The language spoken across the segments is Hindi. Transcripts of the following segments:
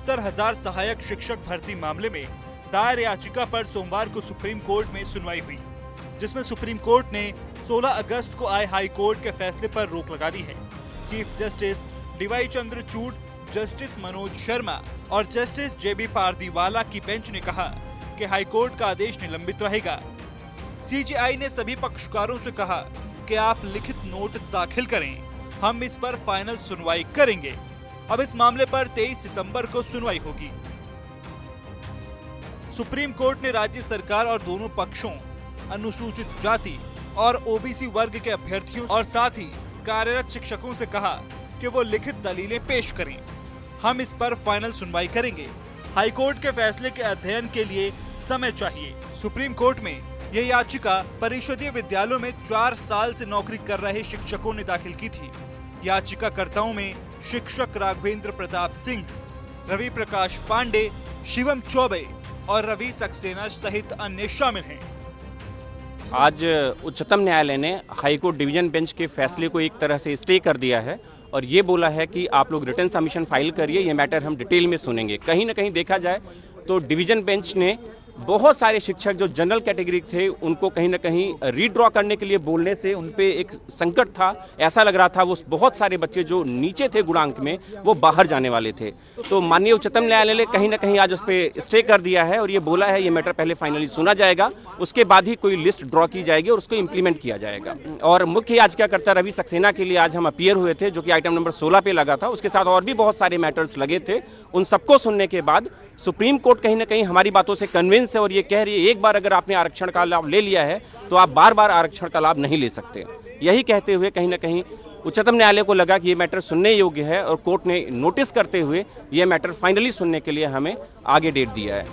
69,000 सहायक शिक्षक भर्ती मामले में दायर याचिका पर सोमवार को सुप्रीम कोर्ट में सुनवाई हुई, जिसमें सुप्रीम कोर्ट ने 16 अगस्त को आए हाई कोर्ट के फैसले पर रोक लगा दी है। Chief justice DY Chandrachud, justice Manoj Sharma और जस्टिस जेबी पारदीवाला की बेंच ने कहा कि हाई कोर्ट का आदेश निलंबित रहेगा। सीजेआई ने सभी पक्षकारों से कहा कि आप लिखित नोट दाखिल करें, हम इस पर फाइनल सुनवाई करेंगे। अब इस मामले पर 23 सितंबर को सुनवाई होगी। सुप्रीम कोर्ट ने राज्य सरकार और दोनों पक्षों, अनुसूचित जाति और ओबीसी वर्ग के अभ्यर्थियों और साथ ही कार्यरत शिक्षकों से कहा कि वो लिखित दलीलें पेश करें, हम इस पर फाइनल सुनवाई करेंगे। हाईकोर्ट के फैसले के अध्ययन के लिए समय चाहिए। सुप्रीम कोर्ट में यह याचिका परिषदीय विद्यालयों में 4 साल से नौकरी कर रहे शिक्षकों ने दाखिल की थी। याचिकाकर्ताओं में शिक्षक राघवेंद्र प्रताप सिंह, रवि प्रकाश पांडे, शिवम चौबे और रवि सक्सेना सहित अन्य शामिल हैं। आज उच्चतम न्यायालय ने हाईकोर्ट डिवीजन बेंच के फैसले को एक तरह से स्टे कर दिया है और ये बोला है कि आप लोग रिटर्न सबमिशन फाइल करिए, ये मैटर हम डिटेल में सुनेंगे। कहीं ना कहीं देखा जाए तो डिवीजन बेंच ने बहुत सारे शिक्षक जो जनरल कैटेगरी थे उनको कहीं ना कहीं रीड्रॉ करने के लिए बोलने से उन पे एक संकट था। ऐसा लग रहा था वो बहुत सारे बच्चे जो नीचे थे गुणांक में वो बाहर जाने वाले थे। तो माननीय उच्चतम न्यायालय ने कहीं ना कहीं आज उस पर स्टे कर दिया है और ये बोला है ये मैटर पहले फाइनली सुना जाएगा, उसके बाद ही कोई लिस्ट ड्रॉ की जाएगी और उसको इम्प्लीमेंट किया जाएगा। और मुख्य याचिकाकर्ता रवि सक्सेना के लिए आज हम अपीयर हुए थे, जो कि आइटम नंबर 16 पे लगा था। उसके साथ और भी बहुत सारे मैटर्स लगे थे। उन सबको सुनने के बाद सुप्रीम कोर्ट कहीं ना कहीं हमारी बातों से कन्विंस है और ये कह रही है एक बार अगर आपने आरक्षण का लाभ ले लिया है तो आप बार बार आरक्षण का लाभ नहीं ले सकते। यही कहते हुए कहीं ना कहीं उच्चतम न्यायालय को लगा कि ये मैटर सुनने योग्य है और कोर्ट ने नोटिस करते हुए ये मैटर फाइनली सुनने के लिए हमें आगे डेट दिया है।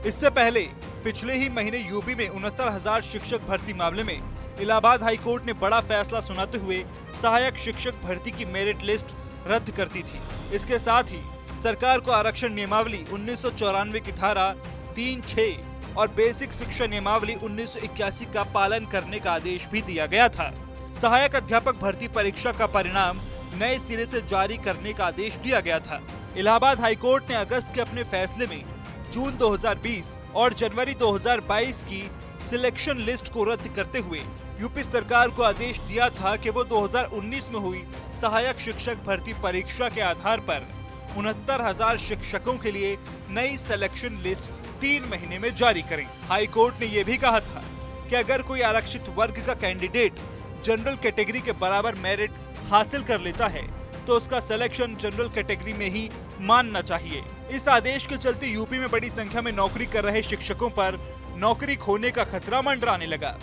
इससे पहले पिछले ही महीने यूपी में 69,000 शिक्षक भर्ती मामले में इलाहाबाद हाई कोर्ट ने बड़ा फैसला सुनाते हुए सहायक शिक्षक भर्ती की मेरिट लिस्ट रद्द कर दी थी। इसके साथ ही सरकार को आरक्षण नियमावली 1994 की धारा 3(6) और बेसिक शिक्षा नियमावली 1981 का पालन करने का आदेश भी दिया गया था। सहायक अध्यापक भर्ती परीक्षा का परिणाम नए सिरे से जारी करने का आदेश दिया गया था। इलाहाबाद हाईकोर्ट ने अगस्त के अपने फैसले में जून 2020 और जनवरी 2022 की सिलेक्शन लिस्ट को रद्द करते हुए यूपी सरकार को आदेश दिया था कि वो 2019 में हुई सहायक शिक्षक भर्ती परीक्षा के आधार पर 69,000 शिक्षकों के लिए नई सिलेक्शन लिस्ट 3 महीने में जारी करें। हाई कोर्ट ने यह भी कहा था कि अगर कोई आरक्षित वर्ग का कैंडिडेट जनरल कैटेगरी के बराबर मेरिट हासिल कर लेता है तो उसका सिलेक्शन जनरल कैटेगरी में ही मानना चाहिए। इस आदेश के चलते यूपी में बड़ी संख्या में नौकरी कर रहे शिक्षकों पर नौकरी खोने का खतरा मंडराने लगा।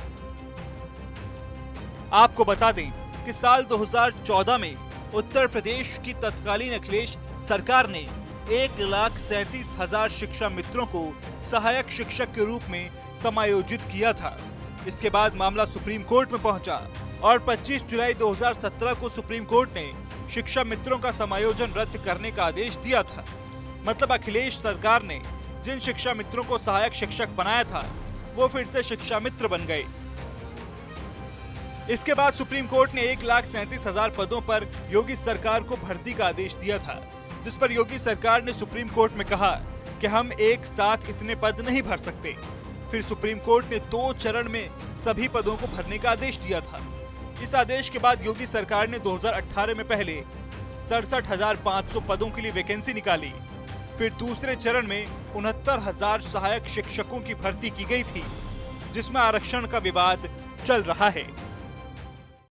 आपको बता दें कि साल 2014 में उत्तर प्रदेश की तत्कालीन अखिलेश सरकार ने 1,37,000 शिक्षा मित्रों को सहायक शिक्षक के रूप में समायोजित किया था। इसके बाद मामला सुप्रीम कोर्ट में पहुंचा और 25 जुलाई 2017 को सुप्रीम कोर्ट ने शिक्षा मित्रों का समायोजन रद्द करने का आदेश दिया था। मतलब अखिलेश सरकार ने जिन शिक्षा मित्रों को सहायक शिक्षक बनाया था वो फिर से शिक्षा मित्र बन गए। इसके बाद सुप्रीम कोर्ट ने 1,37,000 पदों पर योगी सरकार को भर्ती का आदेश दिया था, जिस पर योगी सरकार ने सुप्रीम कोर्ट में कहा कि हम एक साथ इतने पद नहीं भर सकते। फिर सुप्रीम कोर्ट ने 2 चरण में सभी पदों को भरने का आदेश दिया था। इस आदेश के बाद योगी सरकार ने 2018 में पहले 67,500 पदों के लिए वैकेंसी निकाली। फिर दूसरे चरण में 69,000 सहायक शिक्षकों की भर्ती की गई थी, जिसमें आरक्षण का विवाद चल रहा है।